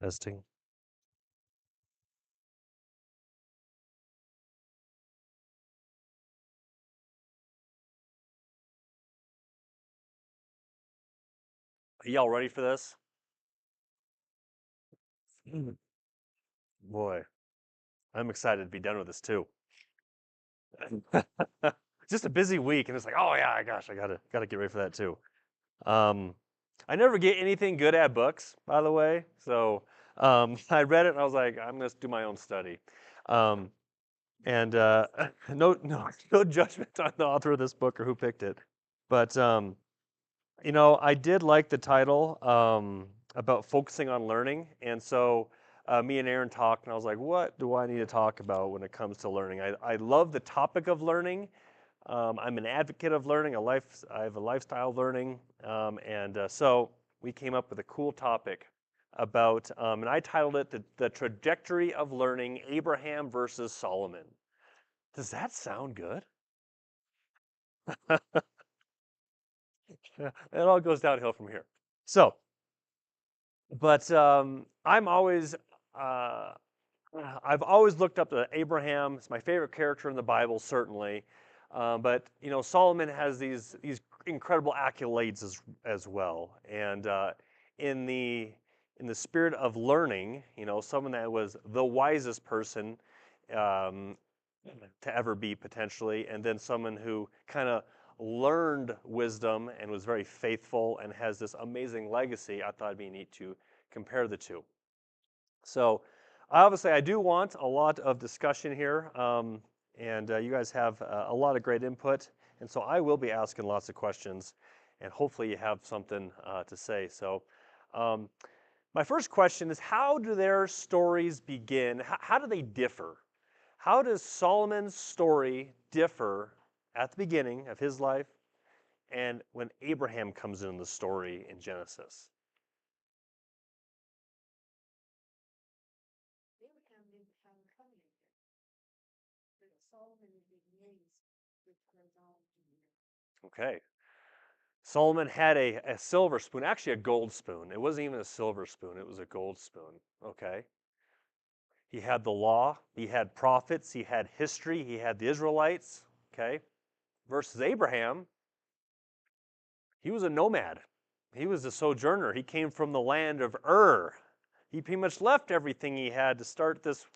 Testing. Are y'all ready for this? Mm. Boy, I'm excited to be done with this too. Just a busy week, and it's like, oh yeah, gosh, I gotta get ready for that too. Um, I never get anything good at books, by the way. So I read it and I was like, I'm gonna do my own study. Um, and no judgment on the author of this book or who picked it, but I did like the title about focusing on learning, and so me and Aaron talked, and I was like, what do I need to talk about when it comes to learning? I love the topic of learning. I'm an advocate of learning. I have a lifestyle of learning, and so we came up with a cool topic about, and I titled it the Trajectory of Learning: Abraham versus Solomon. Does that sound good? Yeah, it all goes downhill from here. So, but uh, I've always looked up to Abraham. It's my favorite character in the Bible, certainly. But Solomon has these incredible accolades as well. And in the in the spirit of learning, someone that was the wisest person um, to ever be potentially, and then someone who kind of learned wisdom and was very faithful and has this amazing legacy. I thought it'd be neat to compare the two. So, obviously, I do want a lot of discussion here, and you guys have a lot of great input, and so I will be asking lots of questions, and hopefully, you have something to say. So, um, my first question is, how do their stories begin? How do they differ? How does Solomon's story differ at the beginning of his life and when Abraham comes into the story in Genesis? Okay. Solomon had a silver spoon, actually a gold spoon. It wasn't even a silver spoon, it was a gold spoon. Okay. He had the law, he had prophets, he had history, he had the Israelites. Okay. Versus Abraham, he was a nomad. He was a sojourner. He came from the land of Ur. He pretty much left everything he had to start this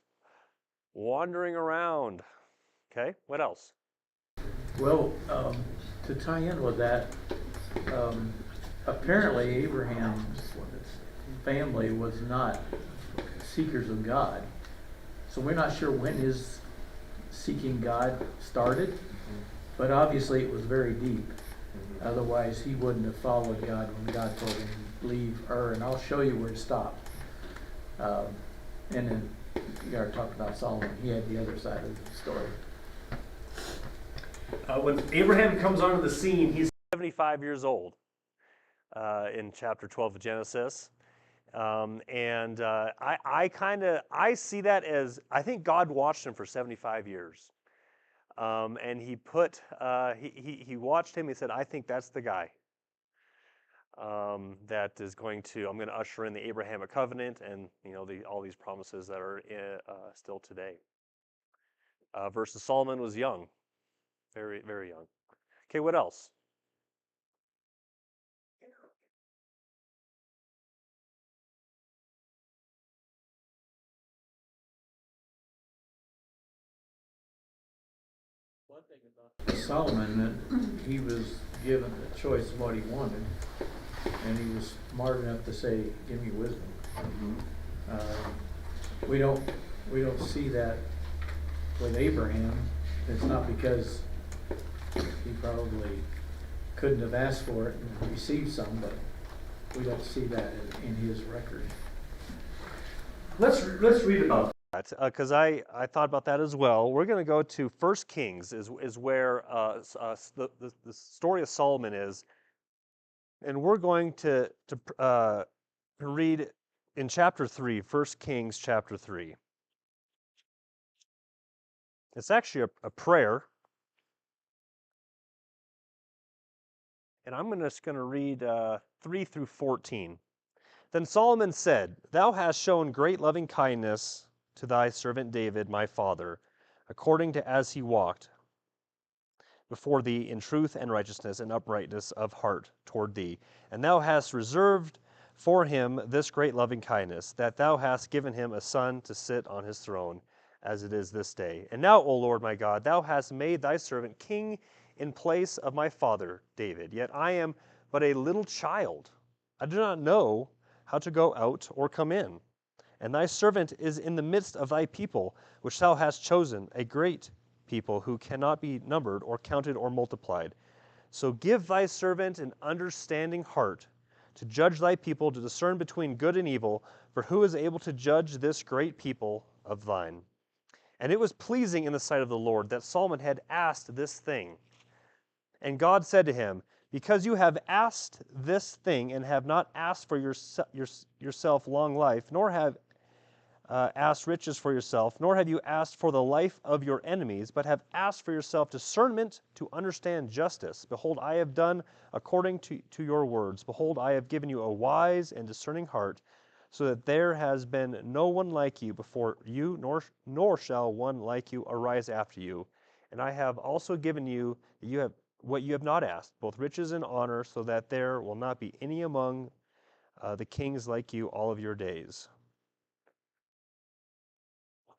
wandering around. Okay, what else? Well, to tie in with that, um, apparently Abraham's family was not seekers of God. So we're not sure when his seeking God started, but obviously it was very deep. Otherwise, he wouldn't have followed God when God told him, leave Ur, and I'll show you where to stop. And then you already talked about Solomon. He had the other side of the story. When Abraham comes onto the scene, he's 75 years old in chapter 12 of Genesis. And I see that as, I think God watched him for 75 years. And he watched him. He said, I think that's the guy that is I'm going to usher in the Abrahamic covenant and, all these promises that are still today. Versus Solomon was young, very, very young. Okay, what else? Solomon, that he was given the choice of what he wanted, and he was smart enough to say, "Give me wisdom." We don't see that with Abraham. It's not because he probably couldn't have asked for it and received some, but we don't see that in his record. Let's read about that because I thought about that as well. We're going to go to First Kings is where the story of Solomon is, and we're going to read in chapter 3, 1 Kings chapter 3. It's actually a prayer, and I'm just going to read 3 through 14. Then Solomon said, Thou hast shown great loving kindness to thy servant David, my father, according to as he walked before thee in truth and righteousness and uprightness of heart toward thee. And thou hast reserved for him this great loving kindness, that thou hast given him a son to sit on his throne, as it is this day. And now, O Lord my God, thou hast made thy servant king in place of my father David. Yet I am but a little child. I do not know how to go out or come in. And thy servant is in the midst of thy people, which thou hast chosen, a great people who cannot be numbered or counted or multiplied. So give thy servant an understanding heart to judge thy people, to discern between good and evil, for who is able to judge this great people of thine? And it was pleasing in the sight of the Lord that Solomon had asked this thing. And God said to him, Because you have asked this thing, and have not asked for yourself long life, nor have asked riches for yourself, nor have you asked for the life of your enemies, but have asked for yourself discernment to understand justice. Behold, I have done according to your words. Behold, I have given you a wise and discerning heart, so that there has been no one like you before you, nor shall one like you arise after you. And I have also given you what you have not asked, both riches and honor, so that there will not be any among the kings like you all of your days.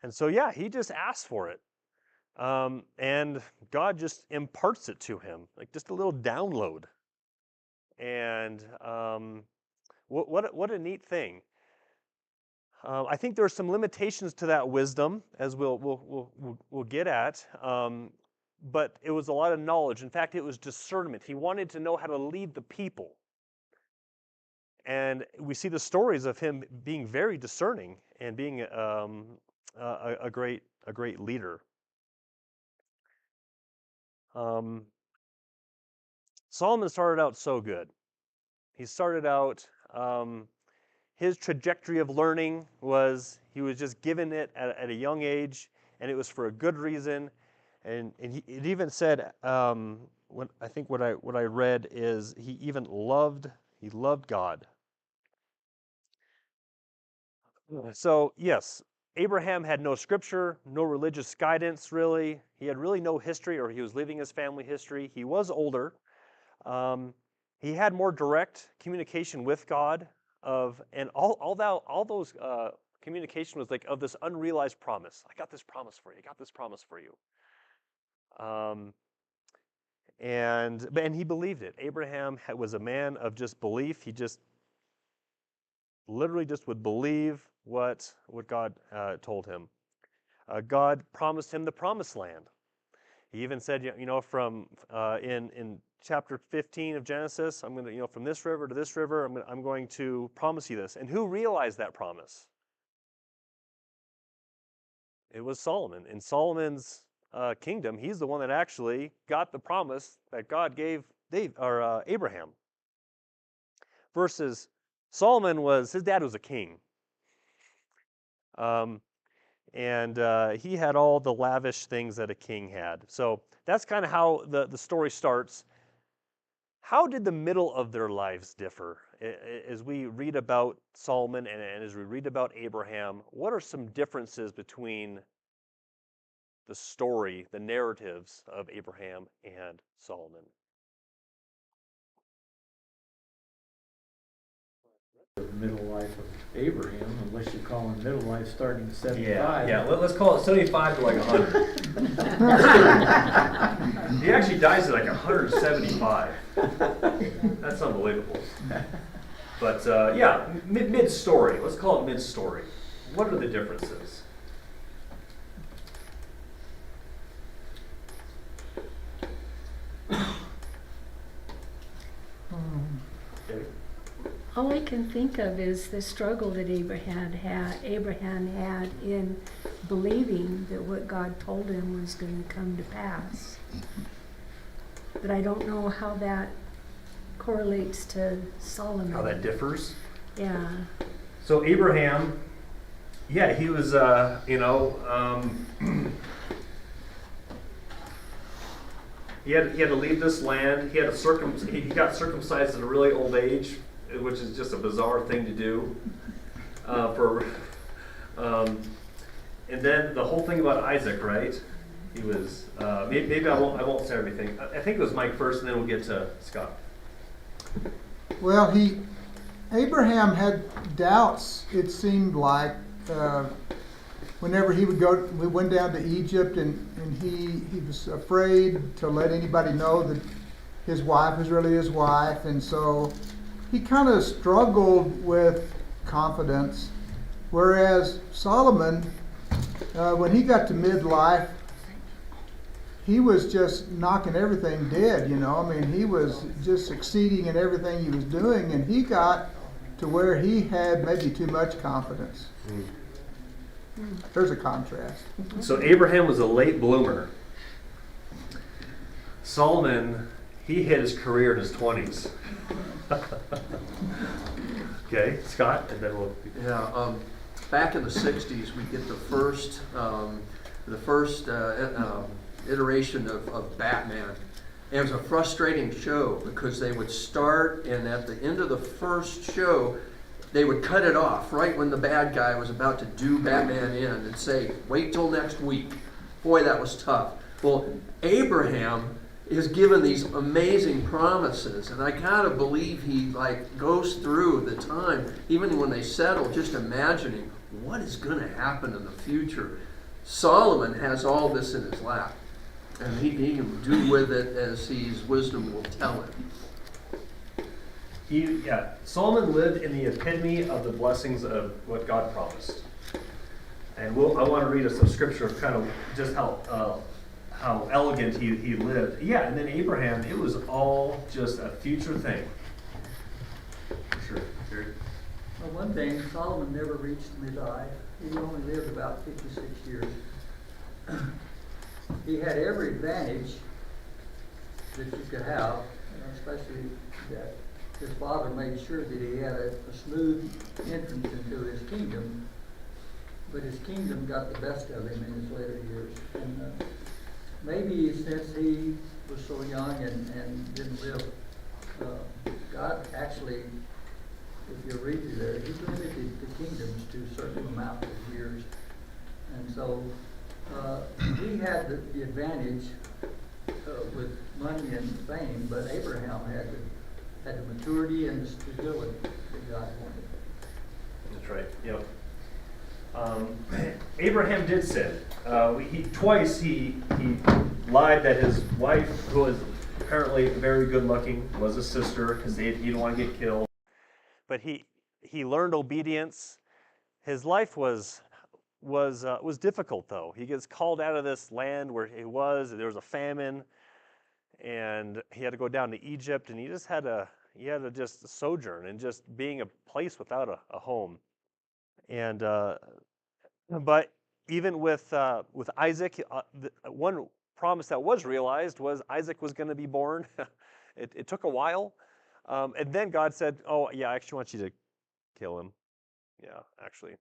And so, yeah, he just asks for it. And God just imparts it to him, like just a little download. And what a neat thing. I think there are some limitations to that wisdom, as we'll get at. But it was a lot of knowledge. In fact, it was discernment. He wanted to know how to lead the people. And we see the stories of him being very discerning and being a great leader. Solomon started out so good. He started out, his trajectory of learning was, he was just given it at a young age, and it was for a good reason. And it even said, what I read is he loved God. So yes, Abraham had no scripture, no religious guidance really. He had really no history, or he was leaving his family history. He was older. He had more direct communication with God, and all those communication was like of this unrealized promise. I got this promise for you. I got this promise for you. And he believed it. Abraham was a man of just belief. He just literally just would believe what God told him. God promised him the promised land. He even said, from in chapter 15 of Genesis, I'm going to, from this river to this river, I'm going to promise you this. And who realized that promise? It was Solomon. In Solomon's kingdom, he's the one that actually got the promise that God gave Abraham. Versus Solomon his dad was a king. And he had all the lavish things that a king had. So that's kind of how the story starts. How did the middle of their lives differ? As we read about Solomon and as we read about Abraham, what are some differences between the story, the narratives of Abraham and Solomon? The middle life of Abraham, unless you call him middle life starting at 75. Yeah. Let's call it 75 to like 100. He actually dies at like 175. That's unbelievable. But mid-story. Let's call it mid-story. What are the differences? All I can think of is the struggle that Abraham had in believing that what God told him was going to come to pass. But I don't know how that correlates to Solomon. How that differs? Yeah. So Abraham, he was, he had to leave this land. He got circumcised at a really old age which is just a bizarre thing to do. And then the whole thing about Isaac, right? He was maybe I won't say everything. I think it was Mike first, and then we'll get to Scott. Well, Abraham had doubts, it seemed like, whenever we went down to Egypt, and he was afraid to let anybody know that his wife was really his wife, and so he kind of struggled with confidence. Whereas Solomon, when he got to midlife, he was just knocking everything dead, I mean, he was just succeeding in everything he was doing, and he got to where he had maybe too much confidence. There's a contrast. So Abraham was a late bloomer. Solomon, he hit his career in his 20s. Okay, Scott, and then we'll... Yeah, back in the 60s, we get the first iteration of Batman. It was a frustrating show because they would start, and at the end of the first show, they would cut it off right when the bad guy was about to do Batman in and say, wait till next week. Boy, that was tough. Well, Abraham is given these amazing promises, and I gotta believe he goes through the time, even when they settle, just imagining what is gonna happen in the future. Solomon has all this in his lap, and he can do with it as his wisdom will tell him. Solomon lived in the epitome of the blessings of what God promised. And I want to read us some scripture of kind of just how elegant he lived. Yeah, and then Abraham, it was all just a future thing. For sure. Jerry? Well, one thing, Solomon never reached midlife. He only lived about 56 years. He had every advantage that you could have, especially that his father made sure that he had a smooth entrance into his kingdom, but his kingdom got the best of him in his later years. And maybe since he was so young and didn't live, God actually, if you read through there, he limited the kingdoms to a certain amount of years. And so he had the advantage with money and fame, but Abraham had the maturity and the stability that God wanted. That's right. Yep. Abraham did sin. Twice he lied that his wife, who was apparently very good looking, was a sister because he didn't want to get killed. But he learned obedience. His life was difficult though. He gets called out of this land where he was. There was a famine, and he had to go down to Egypt, and he had to just sojourn and just being a place without a home. And but even with Isaac, one promise that was realized was Isaac was going to be born. It took a while, and then God said, "Oh yeah, I actually want you to kill him. Yeah, actually,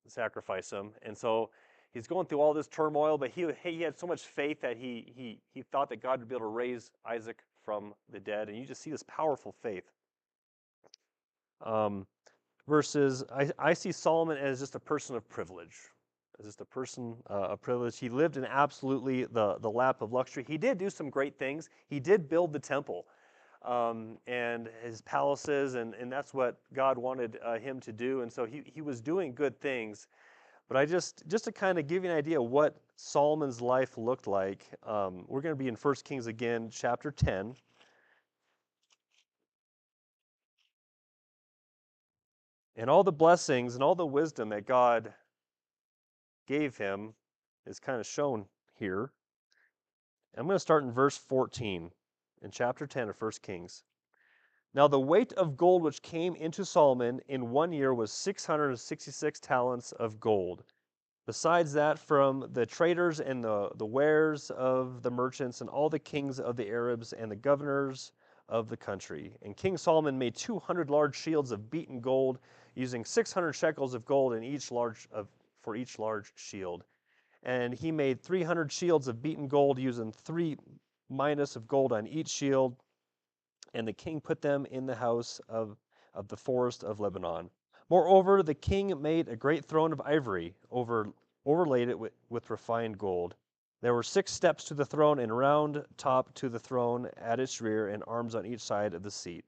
sacrifice him." And so he's going through all this turmoil, but he had so much faith that he thought that God would be able to raise Isaac from the dead, and you just see this powerful faith. Versus, I see Solomon as just a person of privilege, as just a person of privilege. He lived in absolutely the lap of luxury. He did do some great things. He did build the temple and his palaces, and that's what God wanted him to do. And so he was doing good things. But I just to kind of give you an idea of what Solomon's life looked like, we're going to be in 1 Kings again, chapter 10. And all the blessings and all the wisdom that God gave him is kind of shown here. I'm going to start in verse 14 in chapter 10 of 1 Kings. Now the weight of gold which came into Solomon in 1 year was 666 talents of gold. Besides that, from the traders and the wares of the merchants and all the kings of the Arabs and the governors of the country. And King Solomon made 200 large shields of beaten gold, using 600 shekels of gold for each large shield. And he made 300 shields of beaten gold, using 3 minas of gold on each shield. And the king put them in the house of of the forest of Lebanon. Moreover, the king made a great throne of ivory, overlaid it with refined gold. There were 6 steps to the throne, and round top to the throne at its rear, and arms on each side of the seat,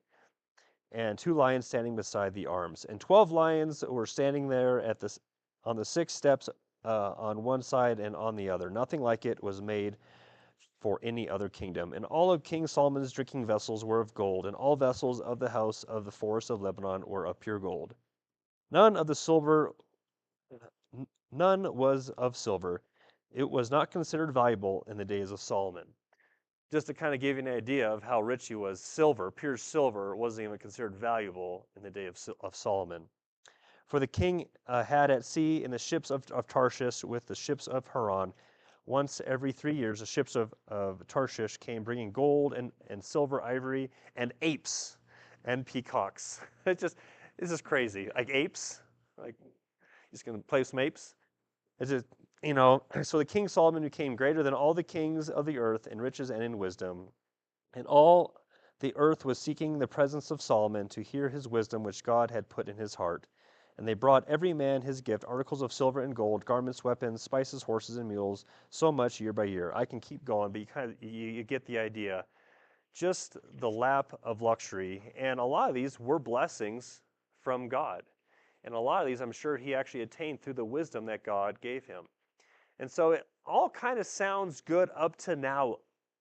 and 2 lions standing beside the arms. And 12 lions were standing there on the 6 steps on one side and on the other. Nothing like it was made for any other kingdom. And all of King Solomon's drinking vessels were of gold, and all vessels of the house of the forest of Lebanon were of pure gold. None was of silver. It was not considered valuable in the days of Solomon. Just to kind of give you an idea of how rich he was, silver, pure silver, wasn't even considered valuable in the day of Solomon. For the king had at sea in the ships of Tarshish with the ships of Haran. Once every 3 years, the ships of Tarshish came bringing gold and silver, ivory, and apes and peacocks. It's just crazy. Like apes, like he's going to play some apes. It's just, so the King Solomon became greater than all the kings of the earth in riches and in wisdom. And all the earth was seeking the presence of Solomon to hear his wisdom which God had put in his heart. And they brought every man his gift, articles of silver and gold, garments, weapons, spices, horses, and mules, so much year by year. I can keep going, but you get the idea. Just the lap of luxury. And a lot of these were blessings from God. And a lot of these, I'm sure he actually attained through the wisdom that God gave him. And so it all kind of sounds good up to now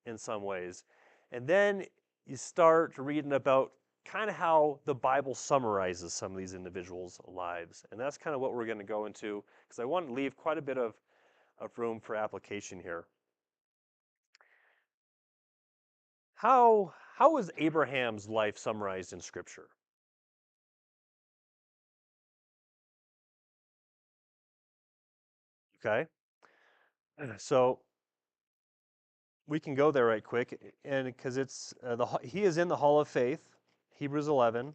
in some ways. And then you start reading about kind of how the Bible summarizes some of these individuals' lives. And that's kind of what we're going to go into, because I want to leave quite a bit of room for application here. How is Abraham's life summarized in Scripture? Okay, so we can go there right quick, and because it's he is in the Hall of Faith, Hebrews 11.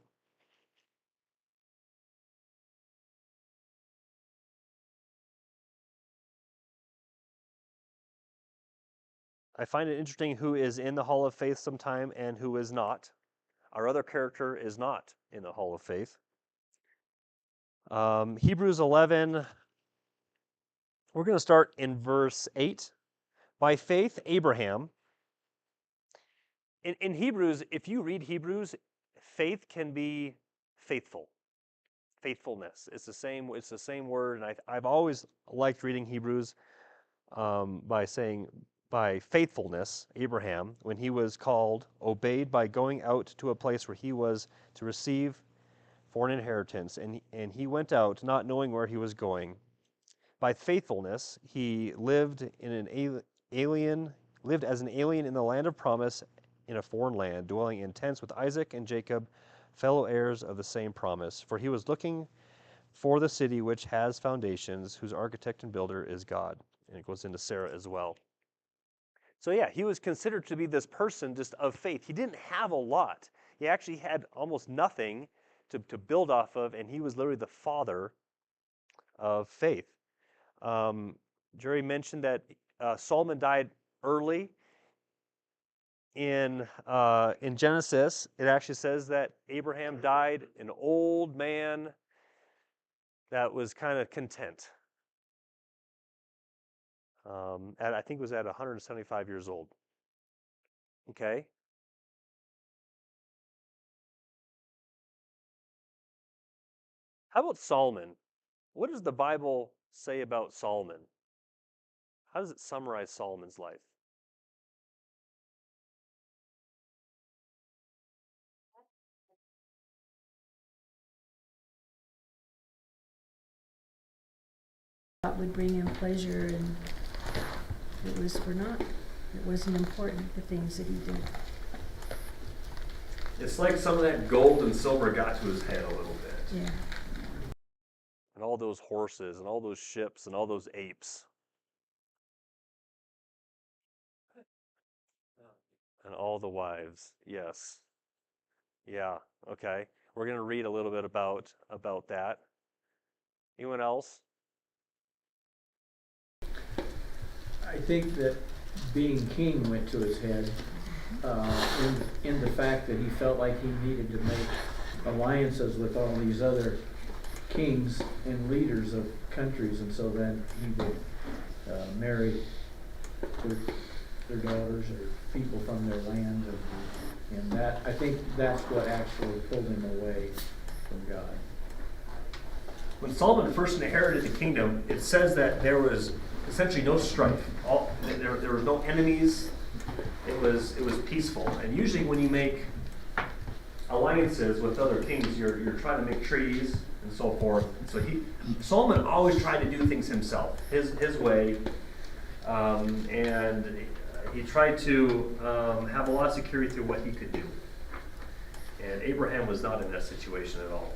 I find it interesting who is in the Hall of Faith sometime and who is not. Our other character is not in the Hall of Faith. Hebrews 11. We're going to start in verse 8. By faith, Abraham. In Hebrews, if you read Hebrews, faith can be faithful. Faithfulness. It's the same word, and I've always liked reading Hebrews by saying, by faithfulness, Abraham, when he was called, obeyed by going out to a place where he was to receive for an inheritance, and he went out not knowing where he was going. By faithfulness, he lived as an alien in the land of promise in a foreign land, dwelling in tents with Isaac and Jacob, fellow heirs of the same promise. For he was looking for the city which has foundations, whose architect and builder is God. And it goes into Sarah as well. So yeah, he was considered to be this person just of faith. He didn't have a lot. He actually had almost nothing to build off of, and he was literally the father of faith. Jerry mentioned that Solomon died early. In Genesis, it actually says that Abraham died an old man that was kind of content. I think it was at 175 years old. Okay? How about Solomon? What does the Bible say about Solomon? How does it summarize Solomon's life? That would bring him pleasure, and it was for naught. It wasn't important, the things that he did. It's like some of that gold and silver got to his head a little bit. Yeah. And all those horses and all those ships and all those apes. And all the wives. Yes. Yeah, okay. We're going to read a little bit about that. Anyone else? I think that being king went to his head in the fact that he felt like he needed to make alliances with all these other kings and leaders of countries, and so then he would marry their daughters or people from their land, and that, I think that's what actually pulled him away from God. When Solomon first inherited the kingdom, it says that there was essentially no strife. There were no enemies. It was peaceful. And usually when you make alliances with other kings, you're trying to make treaties and so forth. So Solomon always tried to do things himself, his way, and he tried to have a lot of security through what he could do. And Abraham was not in that situation at all.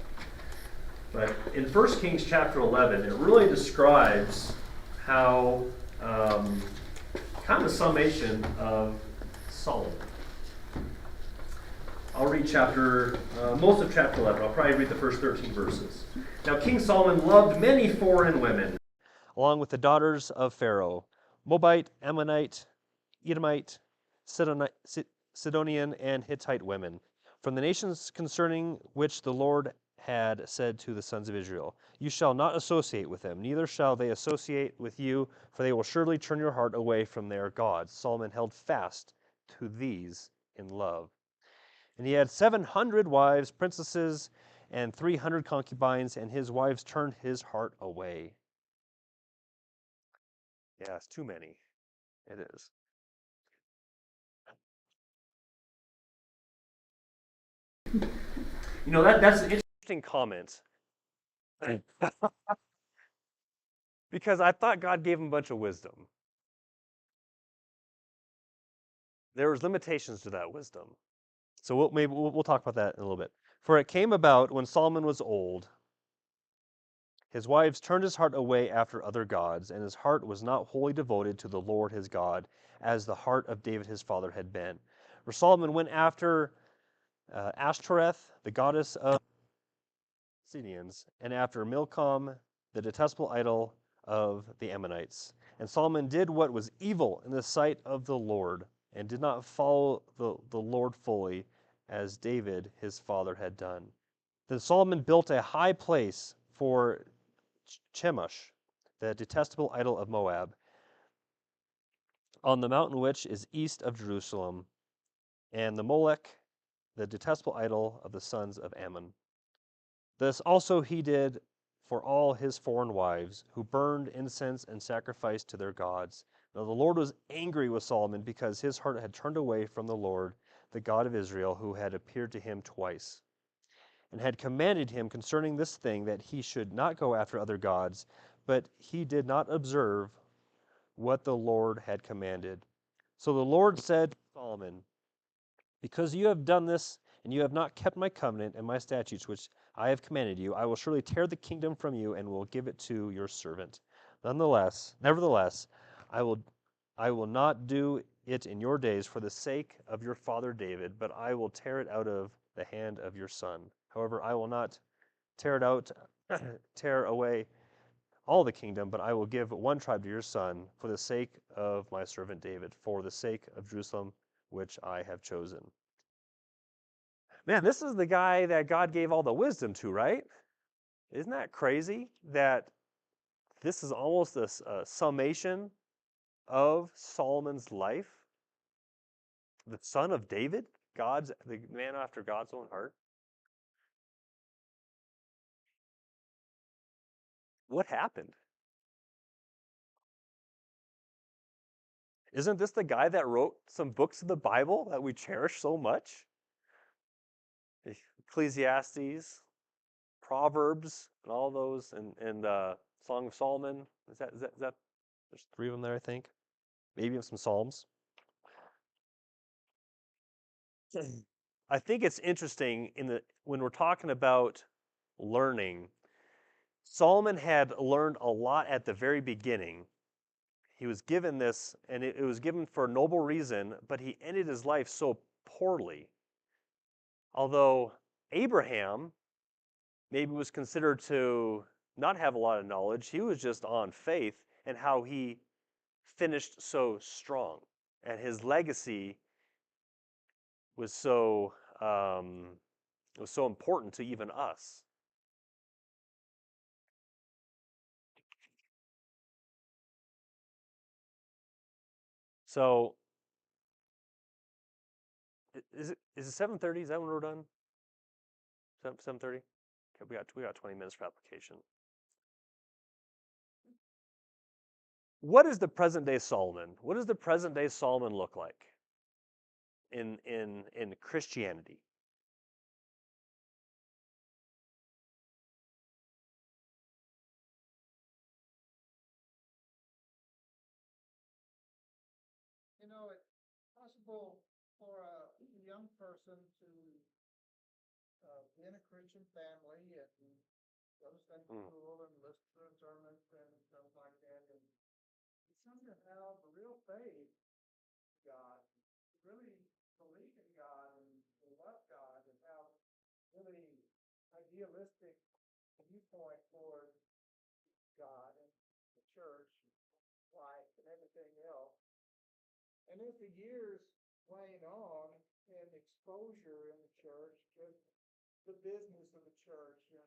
But in 1 Kings chapter 11, it really describes how, kind of a summation of Solomon. I'll read most of chapter 11. I'll probably read the first 13 verses. Now King Solomon loved many foreign women, along with the daughters of Pharaoh, Moabite, Ammonite, Edomite, Sidonian, and Hittite women, from the nations concerning which the Lord had said to the sons of Israel, "You shall not associate with them, neither shall they associate with you, for they will surely turn your heart away from their gods." Solomon held fast to these in love. And he had 700 wives, princesses, and 300 concubines, and his wives turned his heart away. Yeah, it's too many. It is. You know, that's an Interesting comment. Because I thought God gave him a bunch of wisdom. There was limitations to that wisdom. So we'll talk about that in a little bit. For it came about when Solomon was old, his wives turned his heart away after other gods, and his heart was not wholly devoted to the Lord his God, as the heart of David his father had been. For Solomon went after Ashtoreth, the goddess of Sidonians, and after Milcom, the detestable idol of the Ammonites. And Solomon did what was evil in the sight of the Lord, and did not follow the Lord fully, as David his father had done. Then Solomon built a high place for Chemosh, the detestable idol of Moab, on the mountain which is east of Jerusalem, and the Molech, the detestable idol of the sons of Ammon. This also he did for all his foreign wives, who burned incense and sacrificed to their gods. Now the Lord was angry with Solomon, because his heart had turned away from the Lord, the God of Israel, who had appeared to him twice, and had commanded him concerning this thing, that he should not go after other gods, but he did not observe what the Lord had commanded. So the Lord said to Solomon, "Because you have done this, and you have not kept my covenant and my statutes which I have commanded you, I will surely tear the kingdom from you and will give it to your servant. Nevertheless, I will not do it in your days for the sake of your father David, but I will tear it out of the hand of your son. However, I will not tear away all the kingdom, but I will give one tribe to your son for the sake of my servant David, for the sake of Jerusalem, which I have chosen." Man, this is the guy that God gave all the wisdom to, right? Isn't that crazy that this is almost a summation of Solomon's life? The son of David, the man after God's own heart. What happened? Isn't this the guy that wrote some books of the Bible that we cherish so much? Ecclesiastes, Proverbs, and all those, and Song of Solomon. Is that there's 3 of them there, I think. Maybe some Psalms. I think it's interesting when we're talking about learning. Solomon had learned a lot at the very beginning. He was given this, and it was given for a noble reason, but he ended his life so poorly. Although Abraham maybe was considered to not have a lot of knowledge, he was just on faith, and how he finished so strong. And his legacy was so It was so important to even us. So, is it 7:30? Is that when we're done? 7:30? Okay, we got 20 minutes for application. What is the present day Solomon? What does the present day Solomon look like in Christianity? You know, it's possible for a young person to be in a Christian family and go to Sunday school and listen to sermons and stuff like that, and somehow the real faith in God, really believe in God and love God and have really idealistic viewpoint toward God and the church, life, and everything else. And as the years wane on and exposure in the church, just the business of the church and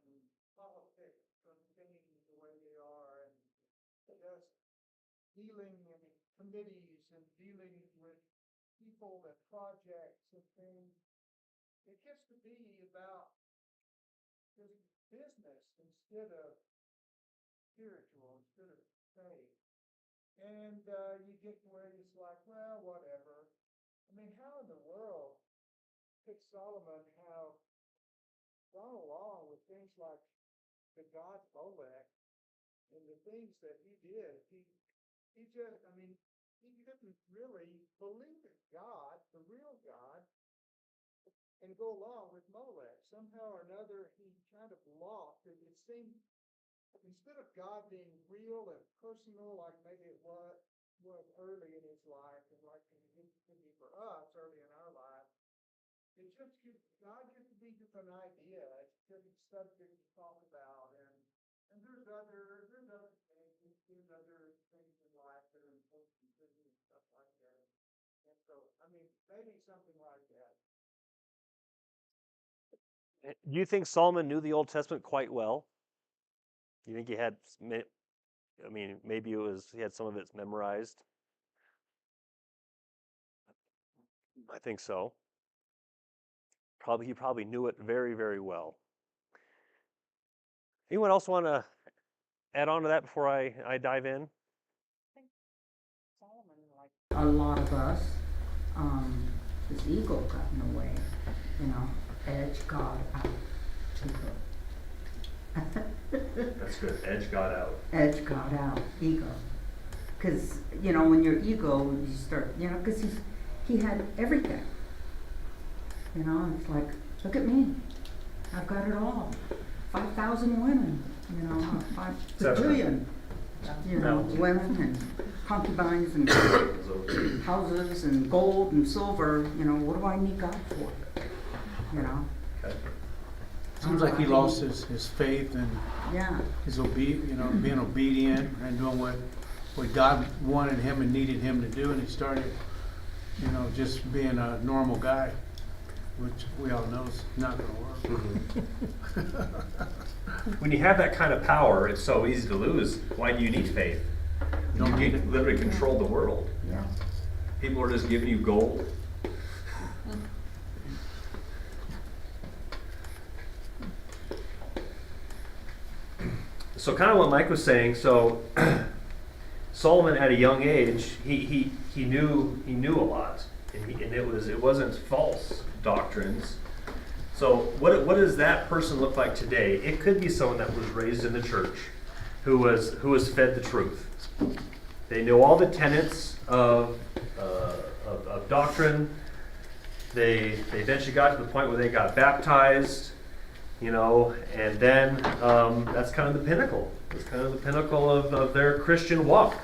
politics and things the way they are, and just dealing in committees and dealing with people and projects and things, it gets to be about just business instead of spiritual, instead of faith. And you get to where it's like, well, whatever. I mean, how in the world could Solomon have gone along with things like the god Molech and the things that he did? He just, I mean, he couldn't really believe in God, the real God, and go along with Molech. Somehow or another, he kind of lost. It seemed, instead of God being real and personal, like maybe it was early in his life, and like it could be for us early in our lives, God gets to be just an idea. It's just a subject to talk about, and there's other things, there's other things in life that are important to me and stuff like that. And so, I mean, maybe something like that. Do you think Solomon knew the Old Testament quite well? You think he had, I mean, maybe he had some of it memorized? I think so. He probably knew it very, very well. Anyone else want to add on to that before I dive in? Solomon, like a lot of us, his ego got in the way, edge God out. That's good. Edge got out. Edge God out, ego. Because, when your ego, you start, because he had everything. It's like, look at me. I've got it all. 5,000 women, 5 billion, women and concubines and houses and gold and silver. What do I need God for? Okay. Seems like he lost his faith and Yeah. his being obedient and doing what God wanted him and needed him to do, and he started, just being a normal guy, which we all know is not going to work. When you have that kind of power, it's so easy to lose. Why do you need faith? You can literally control the world. Yeah. People are just giving you gold. So kind of what Mike was saying, so Solomon at a young age, he knew a lot, and it wasn't false doctrines. So what does that person look like today? It could be someone that was raised in the church, who was fed the truth. They know all the tenets of doctrine. They eventually got to the point where they got baptized, and then that's kind of the pinnacle. It's kind of the pinnacle of their Christian walk.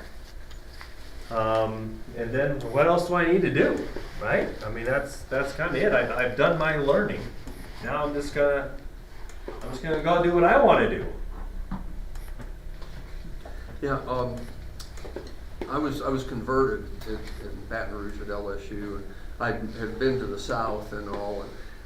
And then what else do I need to do, right? I mean, that's kind of it. I've done my learning. Now I'm just gonna go do what I want to do. Yeah, I was converted in Baton Rouge at LSU, and I had been to the South and all,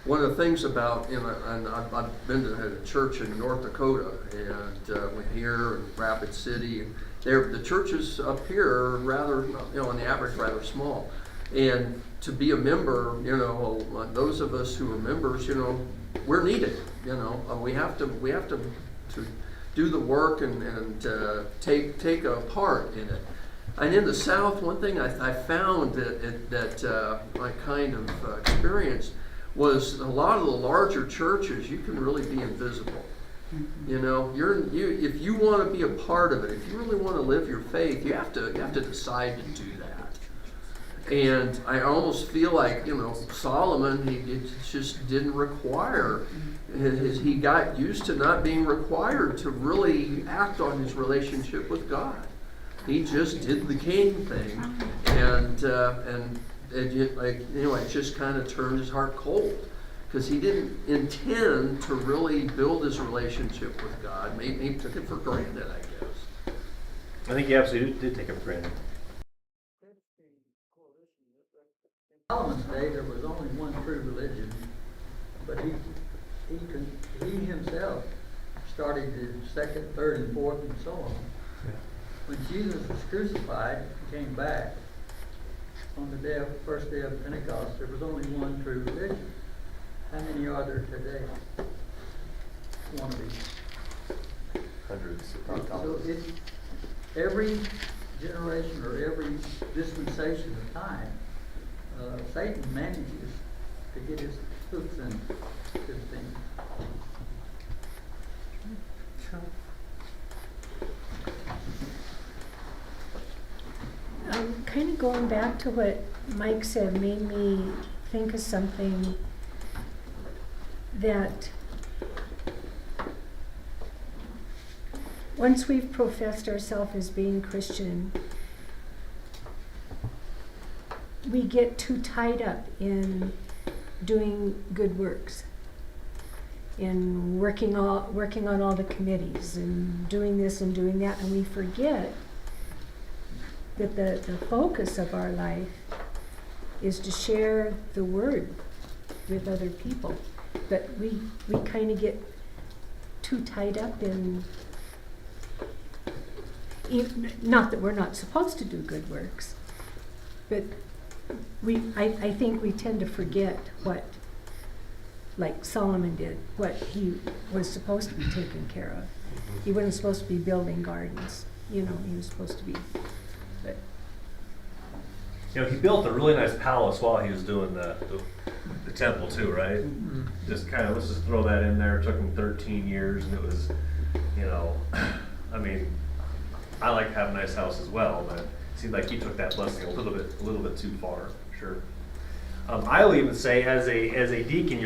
one of the things about, and I've been to a church in North Dakota, and we're here in Rapid City. The churches up here are rather, on the average, rather small. And to be a member, those of us who are members, we're needed. We have to do the work and take a part in it. And in the South, one thing I found that I kind of experienced was a lot of the larger churches, you can really be invisible. If you want to be a part of it, if you really want to live your faith, you have to decide to do that. And I almost feel like Solomon, he just didn't require. He got used to not being required to really act on his relationship with God. He just did the king thing, and it just kind of turned his heart cold, because he didn't intend to really build his relationship with God. Maybe he took it for granted, I guess. I think he absolutely did take it for granted. In Solomon's day, there was only one true religion, but he himself started the second, third, and fourth, and so on. When Jesus was crucified and came back on the first day of Pentecost, there was only one true religion. How many are there today? One of these. Hundreds. So every generation or every dispensation of time, Satan manages to get his hooks in this thing. Kind of going back to what Mike said made me think of something that once we've professed ourselves as being Christian, we get too tied up in doing good works, in working on all the committees and doing this and doing that, and we forget that the focus of our life is to share the word with other people. But we kind of get too tied up in, not that we're not supposed to do good works, but I think we tend to forget what, like Solomon did, what he was supposed to be taking care of. He wasn't supposed to be building gardens, he was supposed to be. He built a really nice palace while he was doing the temple too, right? Mm-hmm. Just kind of, let's just throw that in there. It took him 13 years, and it was, I mean, I like to have a nice house as well, but it seemed like he took that blessing a little bit too far, sure. I'll even say, as a deacon,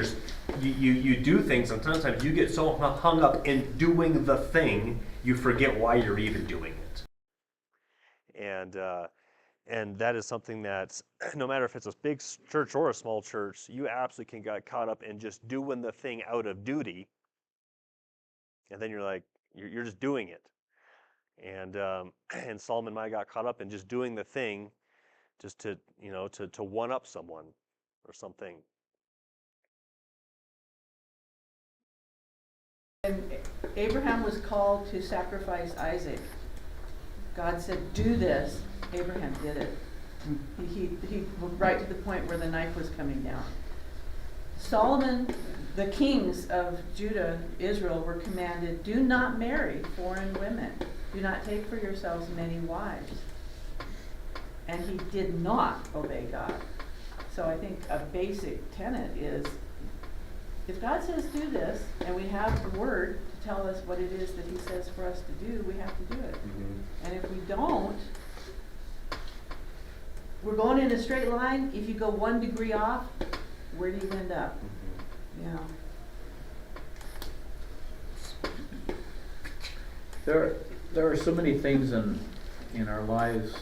you do things, and sometimes you get so hung up in doing the thing, you forget why you're even doing it. And that is something that, no matter if it's a big church or a small church, you absolutely can get caught up in just doing the thing out of duty, and then you're like, you're just doing it. And Solomon might have got caught up in just doing the thing, just to one up someone or something. When Abraham was called to sacrifice Isaac, God said, do this. Abraham did it. He right to the point where the knife was coming down. Solomon, the kings of Judah, Israel, were commanded, do not marry foreign women. Do not take for yourselves many wives. And he did not obey God. So I think a basic tenet is, if God says do this, and we have the word to tell us what it is that he says for us to do, we have to do it. Mm-hmm. And if we don't, we're going in a straight line. If you go 1 degree off, where do you end up? Mm-hmm. There are so many things in our lives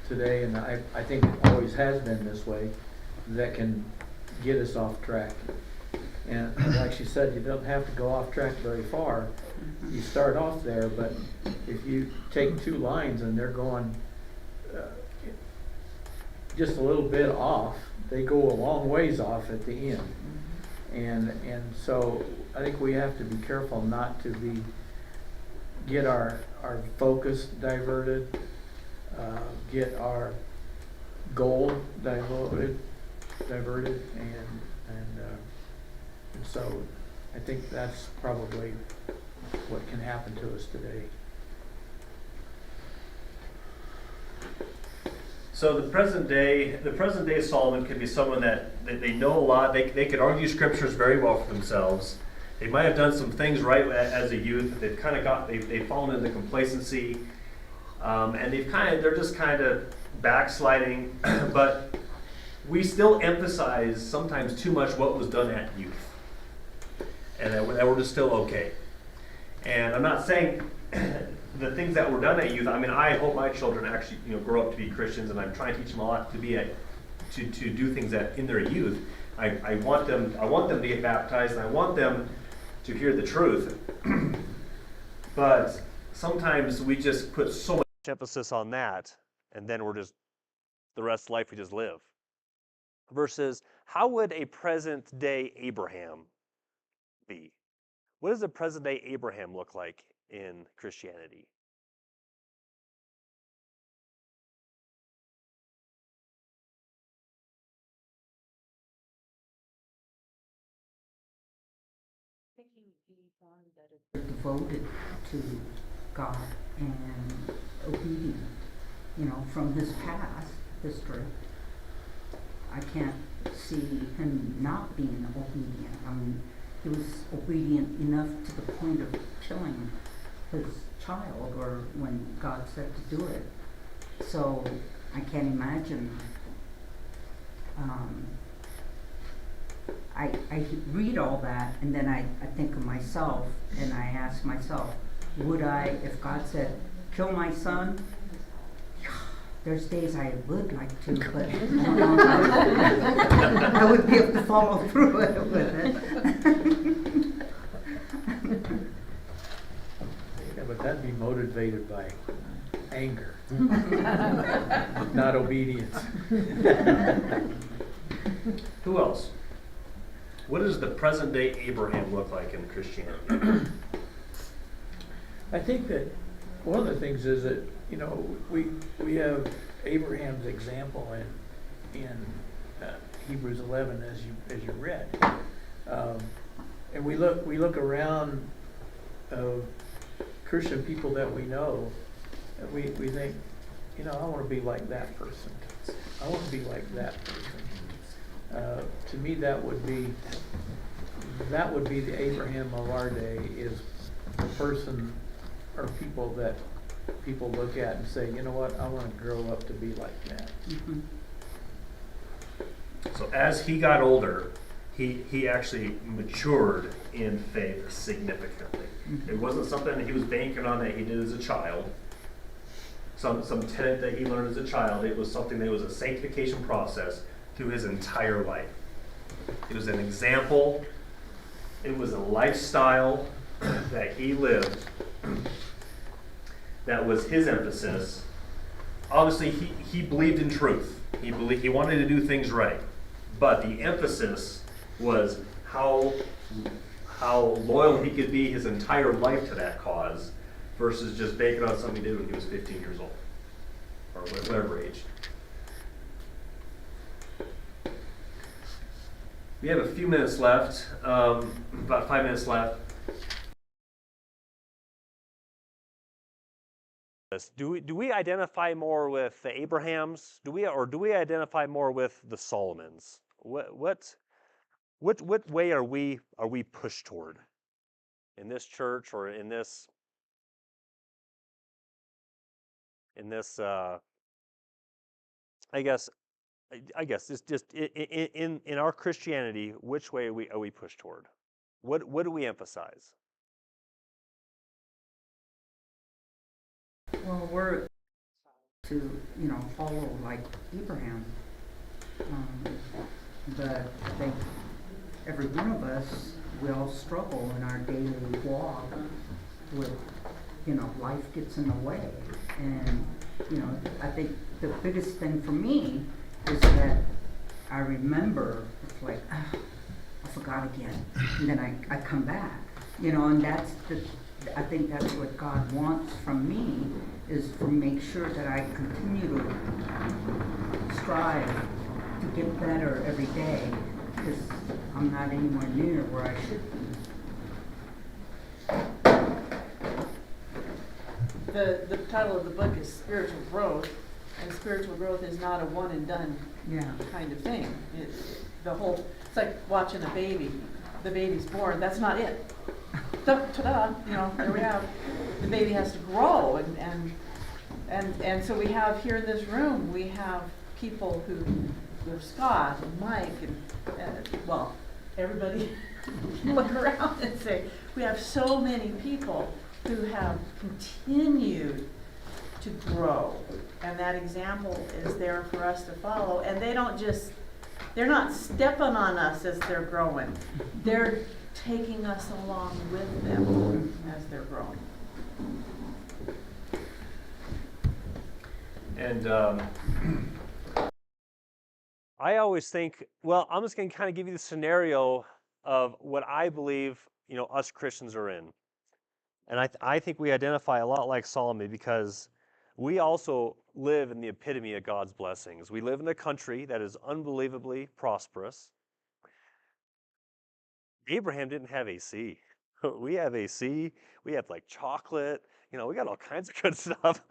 today, and I think it always has been this way, that can get us off track. And like she said, you don't have to go off track very far. You start off there, but if you take 2 lines and they're going just a little bit off, they go a long ways off at the end. And so I think we have to be careful not to get our focus diverted, get our goal diverted, and so I think that's probably what can happen to us today. So the present day Solomon could be someone that they know a lot. They could argue scriptures very well for themselves. They might have done some things right as a youth. They've kind of they've fallen into complacency, and they're just kind of backsliding. But we still emphasize sometimes too much what was done at youth, and that we're just still okay. And I'm not saying the things that were done at youth. I mean, I hope my children actually, grow up to be Christians, and I'm trying to teach them a lot to do things that in their youth. I want them to get baptized, and I want them to hear the truth. But sometimes we just put so much emphasis on that, and then the rest of life we just live. Versus, how would a present day Abraham be? What does a present day Abraham look like in Christianity? I think he would be one that is devoted to God and obedient. From his past history, I can't see him not being obedient. I mean, he was obedient enough to the point of killing his child, or when God said to do it. So I can't imagine. I read all that, and then I think of myself, and I ask myself, would I, if God said, kill my son? There's days I would like to, but I would be able to follow through with it. Yeah, but that'd be motivated by anger, not obedience. Who else? What does the present day Abraham look like in Christianity? I think that one of the things is that, we have Abraham's example in Hebrews 11 as you read, and we look around Christian people that we know, and we think, I want to be like that person. I want to be like that person. To me, that would be the Abraham of our day, is the person or people that people look at and say, you know what, I want to grow up to be like that. Mm-hmm. So as he got older, he actually matured in faith significantly. Mm-hmm. It wasn't something that he was banking on that he did as a child, some tenet that he learned as a child. It was something that was a sanctification process through his entire life. It was an example. It was a lifestyle that he lived. That was his emphasis. Obviously, he believed in truth. He wanted to do things right. But the emphasis was how loyal he could be his entire life to that cause, versus just banking on something he did when he was 15 years old, or whatever age. We have a few minutes left, about 5 minutes left. Do we identify more with the Abrahams? Do we identify more with the Solomons? What way are we pushed toward in this church, or in this I guess it's just in our Christianity, which way are we pushed toward? What do we emphasize? Well, we're to, follow like Abraham. But I think every one of us, we all struggle in our daily walk with, life gets in the way. And, I think the biggest thing for me is that I remember, it's like, a forgot again. And then I come back, you know, and I think that's what God wants from me, is to make sure that I continue to strive to get better every day, because I'm not anywhere near where I should be. The title of the book is Spiritual Growth, and spiritual growth is not a one and done Yeah. kind of thing. It's like watching a baby. The baby's born, that's not it. Ta-da, you know, there we have, the baby has to grow, and so we have here in this room, we have people who, there's Scott and Mike and well, everybody look around and say, we have so many people who have continued to grow, and that example is there for us to follow, and they're not stepping on us as they're growing, they're taking us along with them as they're growing. And I always think, well, I'm just going to kind of give you the scenario of what I believe, you know, us Christians are in. And I think we identify a lot like Solomon because we also live in the epitome of God's blessings. We live in a country that is unbelievably prosperous. Abraham didn't have AC. We have AC. We have like chocolate. You know, we got all kinds of good stuff.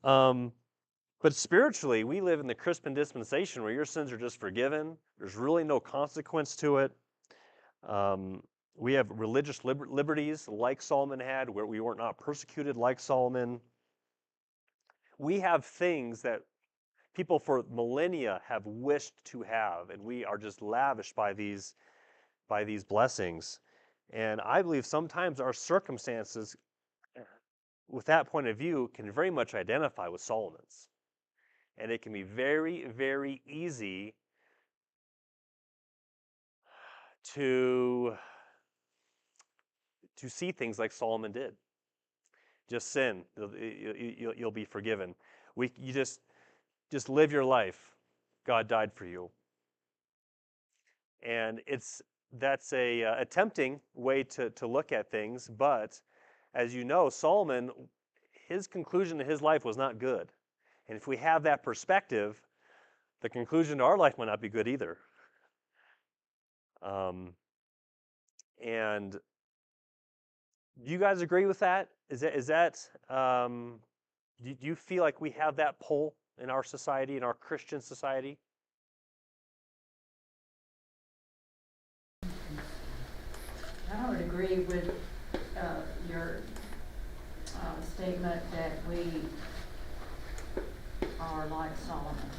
But spiritually, we live in the Crispin dispensation where your sins are just forgiven. There's really no consequence to it. We have religious liberties like Solomon had, where we were not persecuted like Solomon. We have things that people for millennia have wished to have, and we are just lavished by these blessings. And I believe sometimes our circumstances, with that point of view, can very much identify with Solomon's. And it can be very, very easy to see things like Solomon did. Just sin, you'll be forgiven. You just live your life. God died for you. And that's a tempting way to look at things, but as you know, Solomon, his conclusion to his life was not good. And if we have that perspective, the conclusion to our life might not be good either. And do you guys agree with that? Do you feel like we have that pull in our society, in our Christian society? I would agree with your statement that we are like Solomon.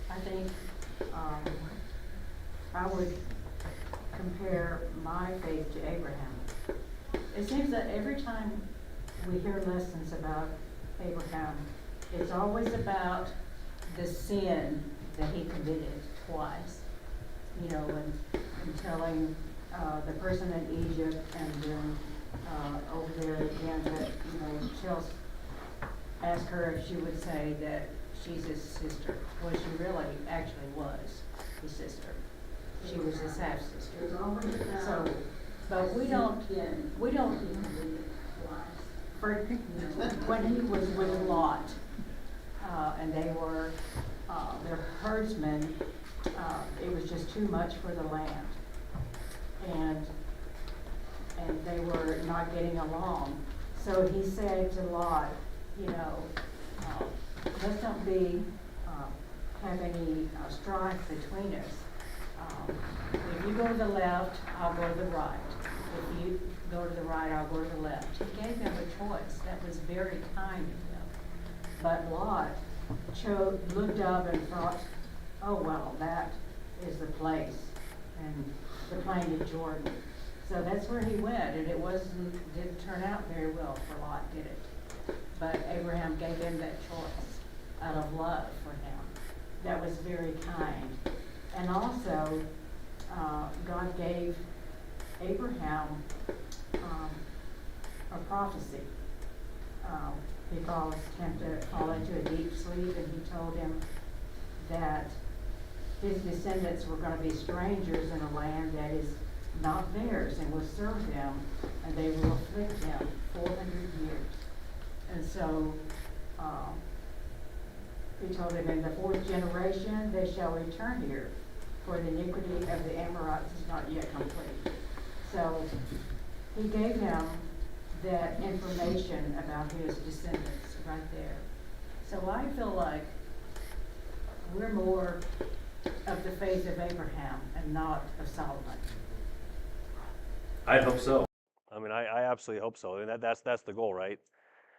I think I would compare my faith to Abraham. It seems that every time we hear lessons about Abraham, it's always about the sin that he committed twice. You know, and telling the person in Egypt, and then over there again that, you know, she'll ask her if she would say that she's his sister. Well, she really actually was his sister. She was his half sister. So, but we don't. When he was with Lot, and they were their herdsmen. It was just too much for the land, and they were not getting along. So he said to Lot, you know, let's don't have any strife between us. If you go to the left, I'll go to the right. If you go to the right, I'll go to the left. He gave them a choice. That was very kind of him. But Lot looked up and thought, oh, well, that is the place, and the plain of Jordan. So that's where he went, and it didn't turn out very well for Lot, did it? But Abraham gave him that choice out of love for him. That was very kind. And also, God gave Abraham a prophecy. He caused him to fall into a deep sleep, and he told him that his descendants were gonna be strangers in a land that is not theirs, and will serve them, and they will afflict them 400 years. And so, he told him, in the 4th generation, they shall return here, for the iniquity of the Amorites is not yet complete. So, he gave him that information about his descendants right there. So I feel like we're more of the faith of Abraham and not of Solomon. I'd hope so. I mean, I absolutely hope so. And that's the goal, right?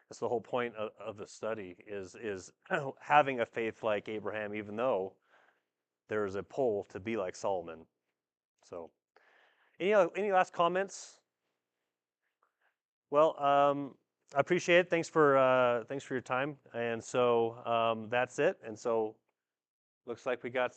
That's the whole point of the study is having a faith like Abraham, even though there is a pull to be like Solomon. So, any last comments? Well, I appreciate it. Thanks for your time. And so that's it. And so looks like we got